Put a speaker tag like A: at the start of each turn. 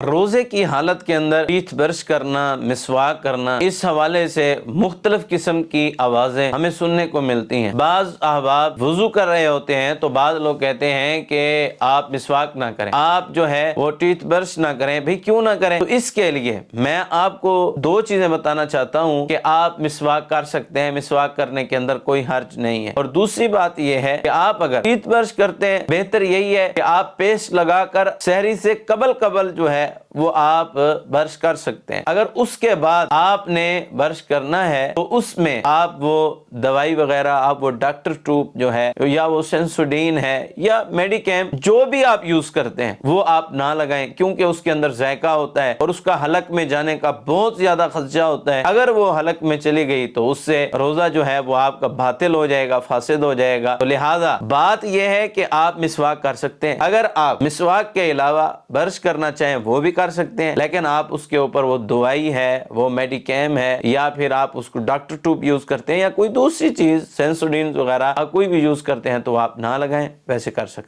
A: روزے کی حالت کے اندر ٹیتھ برش کرنا، مسواک کرنا، اس حوالے سے مختلف قسم کی آوازیں ہمیں سننے کو ملتی ہیں۔ بعض احباب وضو کر رہے ہوتے ہیں تو بعض لوگ کہتے ہیں کہ آپ مسواک نہ کریں، آپ جو ہے وہ ٹیتھ برش نہ کریں۔ بھئی کیوں نہ کریں؟ تو اس کے لیے میں آپ کو دو چیزیں بتانا چاہتا ہوں کہ آپ مسواک کر سکتے ہیں، مسواک کرنے کے اندر کوئی حرج نہیں ہے۔ اور دوسری بات یہ ہے کہ آپ اگر ٹیتھ برش کرتے ہیں، بہتر یہی ہے کہ آپ پیسٹ لگا کر سحری سے قبل جو ہے وہ آپ برش کر سکتے ہیں۔ اگر اس کے بعد آپ نے برش کرنا ہے تو اس میں آپ وہ دوائی وغیرہ، آپ وہ ڈاکٹر ٹوب جو ہے یا وہ سینسوڈین ہے یا میڈیکیم جو بھی آپ یوز کرتے ہیں وہ آپ نہ لگائیں، کیونکہ اس کے اندر ذائقہ ہوتا ہے اور اس کا حلق میں جانے کا بہت زیادہ خدشہ ہوتا ہے۔ اگر وہ حلق میں چلی گئی تو اس سے روزہ جو ہے وہ آپ کا باطل ہو جائے گا، فاسد ہو جائے گا۔ تو لہٰذا بات یہ ہے کہ آپ مسواک کر سکتے ہیں۔ اگر آپ مسواک کے علاوہ برش کرنا چاہیں وہ بھی کر سکتے ہیں، لیکن آپ اس کے اوپر وہ دوائی ہے، وہ میڈیکیم ہے، یا پھر آپ اس کو ڈاکٹر ٹوب یوز کرتے ہیں یا کوئی دوسری چیز سینسوڈین وغیرہ کوئی بھی یوز کرتے ہیں تو آپ نہ لگائیں، ویسے کر سکتے ہیں۔